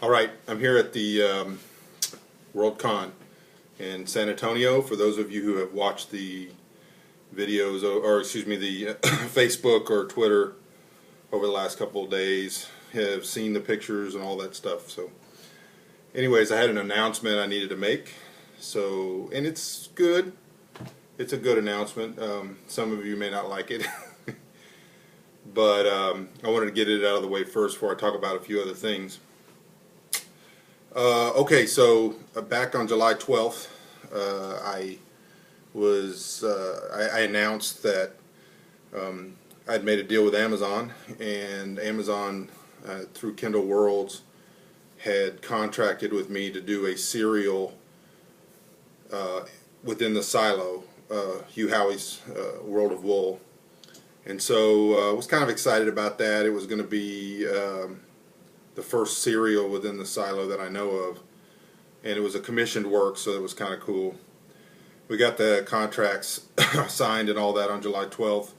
All right, I'm here at the Worldcon in San Antonio. For those of you who have watched the videos, or excuse me, the Facebook or Twitter over the last couple of days, have seen the pictures and all that stuff. So, anyways, I had an announcement I needed to make. So, and it's good. It's a good announcement. Some of you may not like it, but I wanted to get it out of the way first before I talk about a few other things. Okay, so back on July 12th, I announced that I'd made a deal with Amazon, and Amazon through Kindle Worlds had contracted with me to do a serial within the silo, Hugh Howey's World of Wool, and so I was kind of excited about that. It was going to be the first serial within the silo that I know of, and it was a commissioned work, so it was kind of cool. We got the contracts signed and all that on July 12th,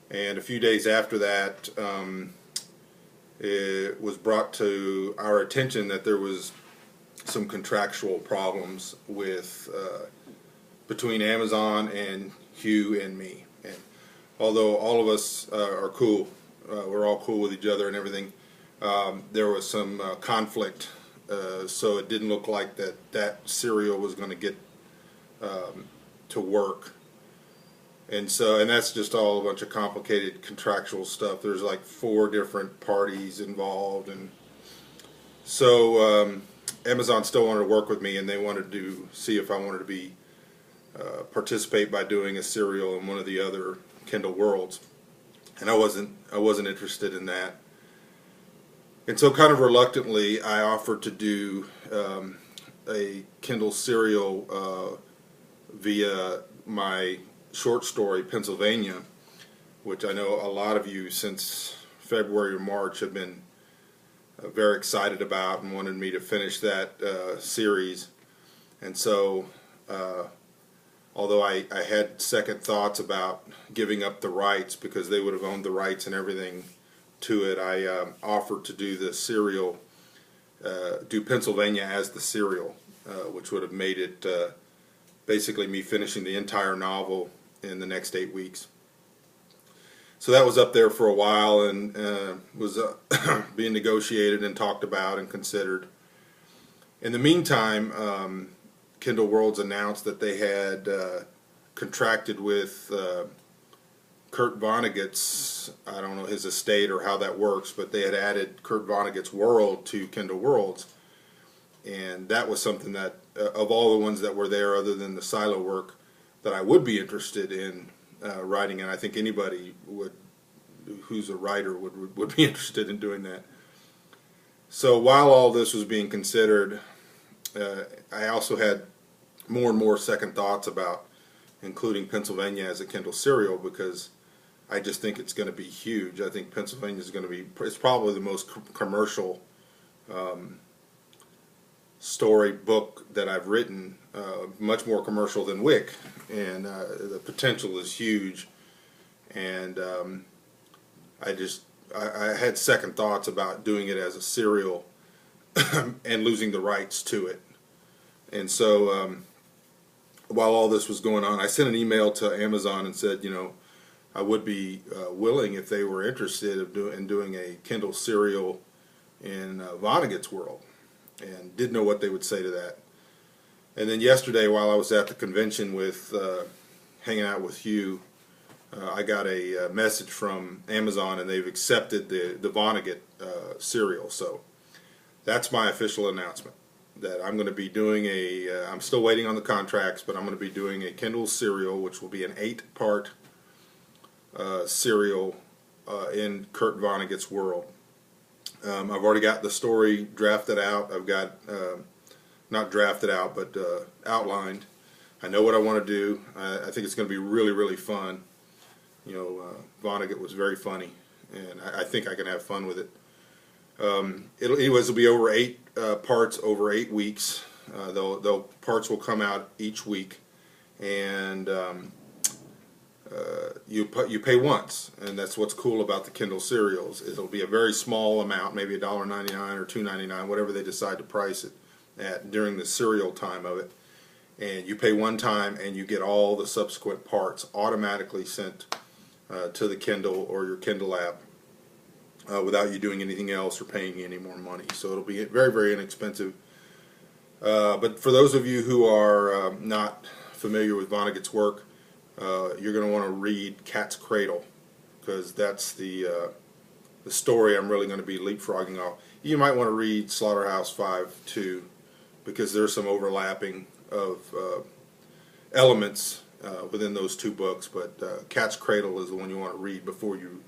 and a few days after that, it was brought to our attention that there was some contractual problems with between Amazon and Hugh and me. And although all of us are cool, we're all cool with each other and everything, there was some conflict, so it didn't look like that serial was going to get to work. And that's just all a bunch of complicated contractual stuff. There's like 4 different parties involved, and so Amazon still wanted to work with me, and they wanted to see if I wanted to be participate by doing a serial in one of the other Kindle Worlds, and I wasn't interested in that. And so kind of reluctantly, I offered to do a Kindle serial via my short story, Pennsylvania, which I know a lot of you since February or March have been very excited about and wanted me to finish that series. And so, although I had second thoughts about giving up the rights because they would have owned the rights and everything to it, I offered to do the serial, do Pennsylvania as the serial, which would have made it basically me finishing the entire novel in the next 8 weeks. So that was up there for a while and was being negotiated and talked about and considered. In the meantime, Kindle Worlds announced that they had contracted with Kurt Vonnegut's, I don't know his estate or how that works, but they had added Kurt Vonnegut's World to Kindle Worlds, and that was something that, of all the ones that were there other than the silo work, that I would be interested in writing, and I think anybody who's a writer would be interested in doing that. So while all this was being considered, I also had more and more second thoughts about including Pennsylvania as a Kindle serial, because I just think it's going to be huge. I think Pennsylvania is going to be, it's probably the most commercial story book that I've written, much more commercial than Wick, and the potential is huge. And I had second thoughts about doing it as a serial and losing the rights to it. And so while all this was going on, I sent an email to Amazon and said, you know, I would be willing if they were interested in doing a Kindle serial in Vonnegut's World, and didn't know what they would say to that. And then yesterday, while I was at the convention with hanging out with Hugh, I got a message from Amazon, and they've accepted the Vonnegut serial. So that's my official announcement, that I'm going to be doing I'm still waiting on the contracts, but I'm going to be doing a Kindle serial, which will be an 8-part serial in Kurt Vonnegut's World. I've already got the story drafted out. I've got, not drafted out, but outlined. I know what I want to do. I think it's going to be really, really fun. You know, Vonnegut was very funny, and I think I can have fun with it. It'll be over 8 parts over 8 weeks. Parts will come out each week, and you pay once, and that's what's cool about the Kindle serials. It'll be a very small amount, maybe $1.99 or $2.99, whatever they decide to price it at during the serial time of it. And you pay one time, and you get all the subsequent parts automatically sent to the Kindle or your Kindle app without you doing anything else or paying any more money. So it'll be very, very inexpensive. But for those of you who are not familiar with Vonnegut's work, you're going to want to read Cat's Cradle, because that's the story I'm really going to be leapfrogging off. You might want to read Slaughterhouse-5 too, because there's some overlapping of elements within those two books, but Cat's Cradle is the one you want to read before you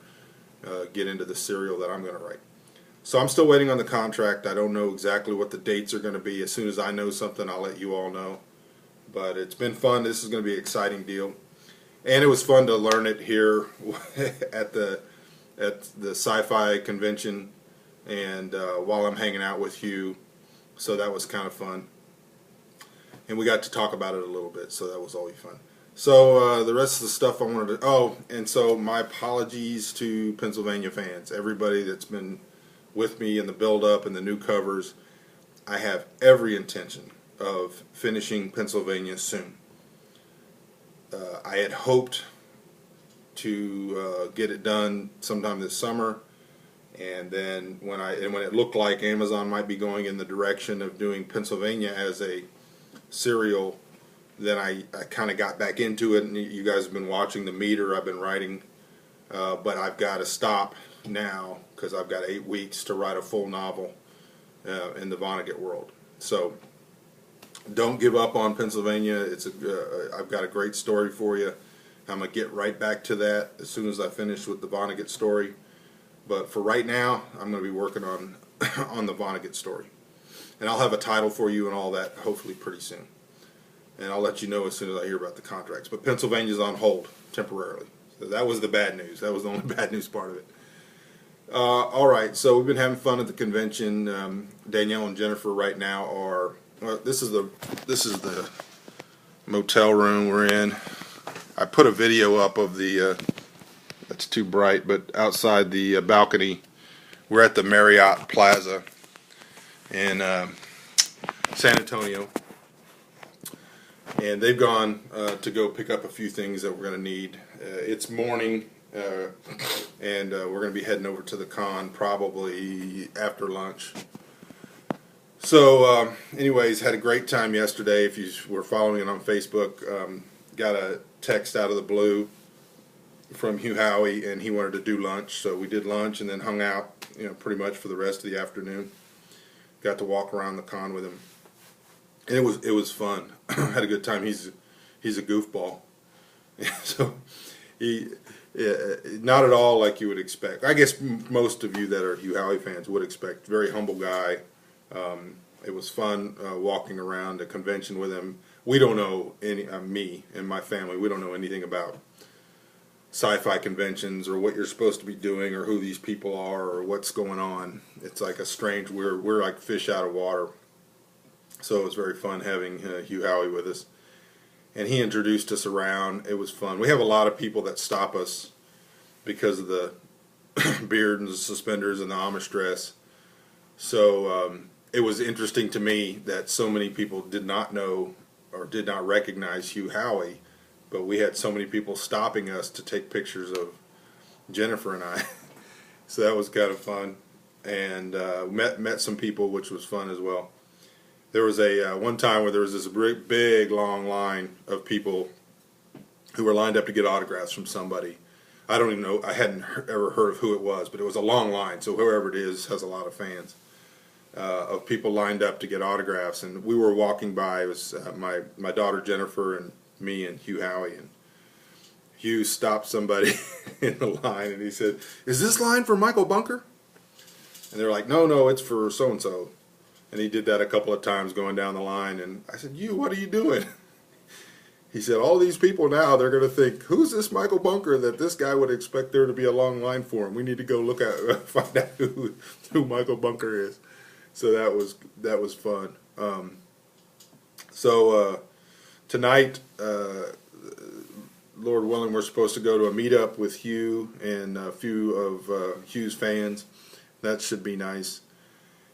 get into the serial that I'm going to write. So I'm still waiting on the contract. I don't know exactly what the dates are going to be. As soon as I know something, I'll let you all know. But it's been fun. This is going to be an exciting deal. And it was fun to learn it here at the sci-fi convention, and while I'm hanging out with Hugh. So that was kind of fun. And we got to talk about it a little bit, so that was always fun. So the rest of the stuff I wanted to... Oh, and so my apologies to Pennsylvania fans, everybody that's been with me in the build-up and the new covers. I have every intention of finishing Pennsylvania soon. I had hoped to get it done sometime this summer, and then when it looked like Amazon might be going in the direction of doing Pennsylvania as a serial, then I kind of got back into it, and you guys have been watching the meter I've been writing, but I've got to stop now because I've got 8 weeks to write a full novel in the Vonnegut world. So don't give up on Pennsylvania. I've got a great story for you. I'm going to get right back to that as soon as I finish with the Vonnegut story. But for right now, I'm going to be working on on the Vonnegut story. And I'll have a title for you and all that hopefully pretty soon. And I'll let you know as soon as I hear about the contracts. But Pennsylvania's on hold temporarily. So that was the bad news. That was the only bad news part of it. All right, so we've been having fun at the convention. Danielle and Jennifer right now are... Well, this is the motel room we're in. I put a video up of the... that's too bright, but outside the balcony, we're at the Marriott Plaza in San Antonio. And they've gone to go pick up a few things that we're going to need. It's morning, and we're going to be heading over to the con probably after lunch. So, anyways, had a great time yesterday. If you were following it on Facebook, got a text out of the blue from Hugh Howey, and he wanted to do lunch. So we did lunch and then hung out, pretty much for the rest of the afternoon. Got to walk around the con with him. And it was fun. Had a good time. He's a goofball. So not at all like you would expect. I guess most of you that are Hugh Howey fans would expect. Very humble guy. It was fun walking around a convention with him. We don't know me and my family, we don't know anything about sci-fi conventions or what you're supposed to be doing or who these people are or what's going on. It's like a strange, we're like fish out of water. So it was very fun having Hugh Howey with us. And he introduced us around. It was fun. We have a lot of people that stop us because of the beard and the suspenders and the Amish dress. So it was interesting to me that so many people did not know or did not recognize Hugh Howey, but we had so many people stopping us to take pictures of Jennifer and I. So that was kind of fun. And met some people, which was fun as well. There was a one time where there was this big long line of people who were lined up to get autographs from somebody. I don't even know, I hadn't ever heard of who it was, but it was a long line, so whoever it is has a lot of fans of people lined up to get autographs. And we were walking by, it was my daughter Jennifer and me and Hugh Howey, and Hugh stopped somebody in the line and he said, "Is this line for Michael Bunker?" And they're like, no, it's for so-and-so. And he did that a couple of times going down the line, and I said, "You, what are you doing?" He said, "All these people now, they're going to think, who's this Michael Bunker that this guy would expect there to be a long line for him? We need to go find out who Michael Bunker is." So that was fun. So tonight, Lord willing, we're supposed to go to a meetup with Hugh and a few of Hugh's fans. That should be nice.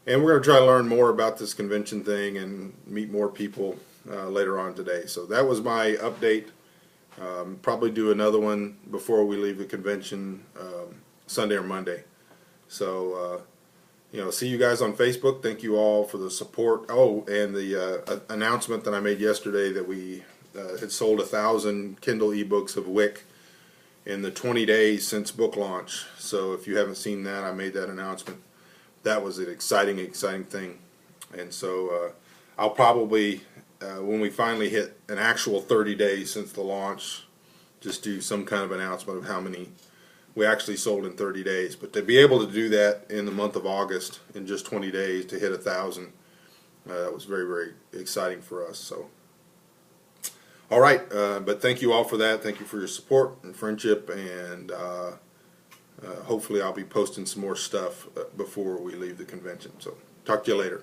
And we're going to try to learn more about this convention thing and meet more people later on today. So that was my update. Probably do another one before we leave the convention Sunday or Monday. So, see you guys on Facebook. Thank you all for the support. Oh, and the announcement that I made yesterday that we had sold 1,000 Kindle ebooks of Wick in the 20 days since book launch. So if you haven't seen that, I made that announcement. That was an exciting thing. And so I'll probably, when we finally hit an actual 30 days since the launch, just do some kind of announcement of how many we actually sold in 30 days. But to be able to do that in the month of August in just 20 days to hit 1,000, that was very exciting for us. So, all right, but thank you all for that. Thank you for your support and friendship, and hopefully I'll be posting some more stuff before we leave the convention. So talk to you later.